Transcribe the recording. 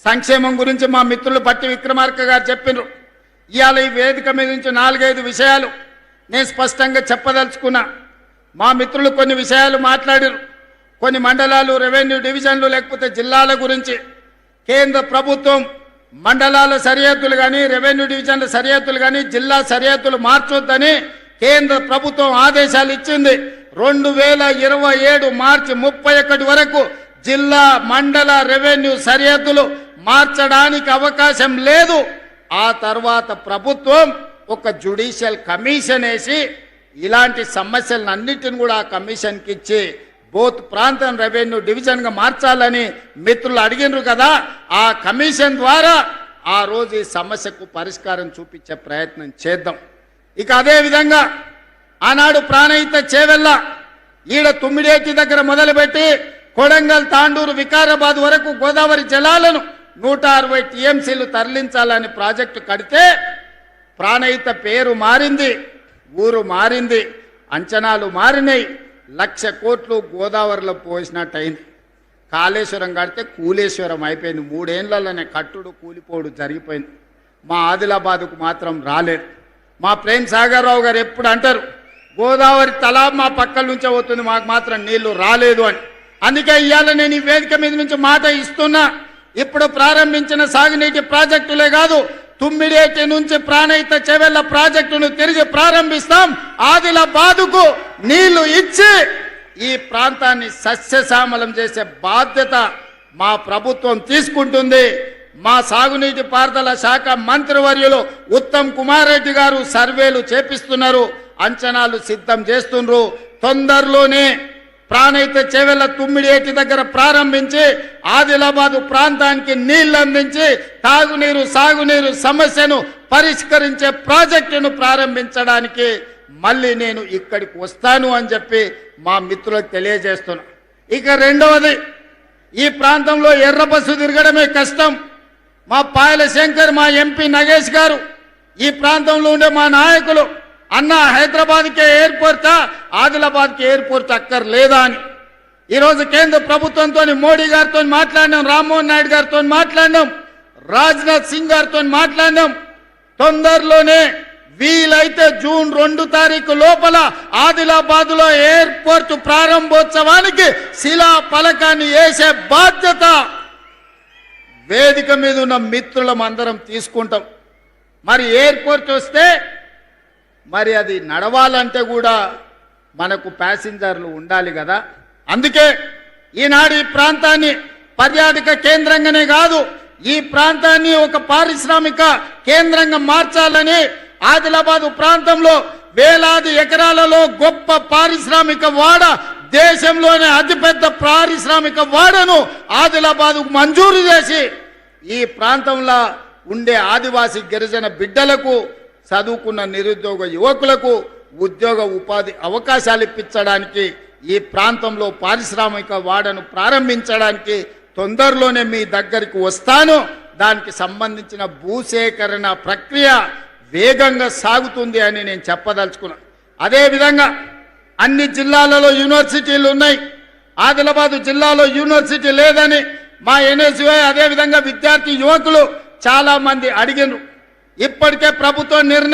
సంక్షేమం గురించి మా మిత్రులు పట్టి విక్రమార్క గారు చెప్పినారు. ఇవాళ ఈ వేదిక మీద నుంచి 4-5 విషయాలు నేను స్పష్టంగా చెప్పదలుచుకున్నా. మా మిత్రులు కొన్ని విషయాలు మాట్లాడారు. కొన్ని మండలాలు, రెవెన్యూ డివిజన్లు లేకపోతే జిల్లాల గురించి కేంద్ర ప్రభుత్వం మండలాల సరిహద్దులు కానీ, రెవెన్యూ డివిజన్ల సరిహద్దులు కానీ, జిల్లా సరిహద్దులు మార్చొద్దని కేంద్ర ప్రభుత్వం ఆదేశాలు ఇచ్చింది. 2027 మార్చి 31 వరకు జిల్లా, మండల, రెవెన్యూ సరిహద్దులు మార్చడానికి అవకాశం లేదు. ఆ తర్వాత ప్రభుత్వం ఒక జ్యుడిషియల్ కమిషన్ వేసి ఇలాంటి సమస్యలన్నింటిని కూడా ఆ కమిషన్కి ఇచ్చి బోత్ ప్రాంతం రెవెన్యూ డివిజన్గా మార్చాలని మిత్రులు అడిగినారు కదా. ఆ కమిషన్ ద్వారా ఆ రోజు ఈ సమస్యకు పరిష్కారం చూపించే ప్రయత్నం చేద్దాం. ఇక అదే విధంగా ఆనాడు ప్రాణహిత చేవెళ్ళ ఈడ తుమ్మిడేటి దగ్గర మొదలుపెట్టి కొడంగల్, తాండూరు, వికారాబాద్ వరకు గోదావరి జలాలను 160 టీఎంసీలు తరలించాలని ప్రాజెక్టు కడితే ప్రాణహిత పేరు మారింది, ఊరు మారింది, అంచనాలు మారినాయి. 1,00,000 కోట్లు గోదావరిలో పోసినట్టయింది. కాళేశ్వరం కడితే కూలేశ్వరం అయిపోయింది. 3 ఏళ్లలోనే కట్టుడు కూలిపోడు జరిగిపోయింది. మా ఆదిలాబాద్కు మాత్రం రాలేదు. మా ప్రేమ్ సాగర్ రావు గారు ఎప్పుడు అంటారు, గోదావరి తలా మా పక్కల నుంచే పోతుంది, మాకు మాత్రం నీళ్లు రాలేదు అని. అందుకే ఇవాళ నేను ఈ వేదిక మీద నుంచి మాట ఇస్తున్నా. ఇప్పుడు ప్రారంభించిన సాగునీటి ప్రాజెక్టులే కాదు, తుమ్మిడేటి నుంచి ప్రాణహిత చేవెళ్ళ ప్రాజెక్టును తిరిగి ప్రారంభిస్తాం. ఆదిలాబాదుకు నీళ్లు ఇచ్చి ఈ ప్రాంతాన్ని సస్యశ్యామలం చేసే బాధ్యత మా ప్రభుత్వం తీసుకుంటుంది. మా సాగునీటి పారుదల శాఖ మంత్రివర్యులు ఉత్తమ్ కుమార్ రెడ్డి గారు సర్వేలు చేపిస్తున్నారు, అంచనాలు సిద్ధం చేస్తున్నారు. తొందరలోనే ప్రాణహిత చేవెళ్ళ తుమ్మిడేటి దగ్గర ప్రారంభించి ఆదిలాబాదు ప్రాంతానికి నీళ్లు అందించి తాగునీరు, సాగునీరు సమస్యను పరిష్కరించే ప్రాజెక్టును ప్రారంభించడానికి మళ్ళీ నేను ఇక్కడికి వస్తాను అని చెప్పి మా మిత్రులకు తెలియజేస్తున్నా. ఇక రెండవది, ఈ ప్రాంతంలో ఎర్ర బస్సు తిరగడమే కష్టం. మా పాయల శంకర్, మా ఎంపీ నగేష్ గారు, ఈ ప్రాంతంలో ఉండే మా నాయకులు, అన్న హైదరాబాద్కే ఎయిర్పోర్టా, ఆదిలాబాద్కి ఎయిర్పోర్ట్ అక్కర్లేదా అని ఈరోజు కేంద్ర ప్రభుత్వంతో, మోడీ గారితో మాట్లాడినాం, రామ్మోహన్ నాయుడు గారితో మాట్లాడినాం, రాజ్నాథ్ సింగ్ గారితో మాట్లాడినాం. తొందరలోనే వీలైతే జూన్ 2 తారీఖు లోపల ఆదిలాబాద్లో ఎయిర్పోర్ట్ ప్రారంభోత్సవానికి శిలా పలకాన్ని వేసే బాధ్యత వేదిక మీద ఉన్న మిత్రులం అందరం తీసుకుంటాం. మరి ఎయిర్పోర్ట్ వస్తే మరి అది నడవాలంటే కూడా మనకు ప్యాసింజర్లు ఉండాలి కదా. అందుకే ఈనాడు ఈ ప్రాంతాన్ని పర్యాటక కేంద్రంగానే కాదు, ఈ ప్రాంతాన్ని ఒక పారిశ్రామిక కేంద్రంగా మార్చాలని ఆదిలాబాదు ప్రాంతంలో వేలాది ఎకరాలలో గొప్ప పారిశ్రామిక వాడ, దేశంలోనే అతిపెద్ద పారిశ్రామిక వాడను ఆదిలాబాదుకు మంజూరు చేసి ఈ ప్రాంతంలో ఉండే ఆదివాసీ గిరిజన బిడ్డలకు, చదువుకున్న నిరుద్యోగ యువకులకు ఉద్యోగ ఉపాధి అవకాశాలు ఇప్పించడానికి, ఈ ప్రాంతంలో పారిశ్రామిక వాడను ప్రారంభించడానికి తొందరలోనే మీ దగ్గరికి వస్తాను. దానికి సంబంధించిన భూసేకరణ ప్రక్రియ వేగంగా సాగుతుంది అని నేను చెప్పదలుచుకున్నాను. అదేవిధంగా అన్ని జిల్లాలలో యూనివర్సిటీలు ఉన్నాయి, ఆదిలాబాదు జిల్లాలో యూనివర్సిటీ లేదని మా ఎన్ఎస్యుఐ అదేవిధంగా విద్యార్థి యువకులు చాలా మంది అడిగినారు. ఇప్పటికే ప్రభుత్వం నిర్ణయం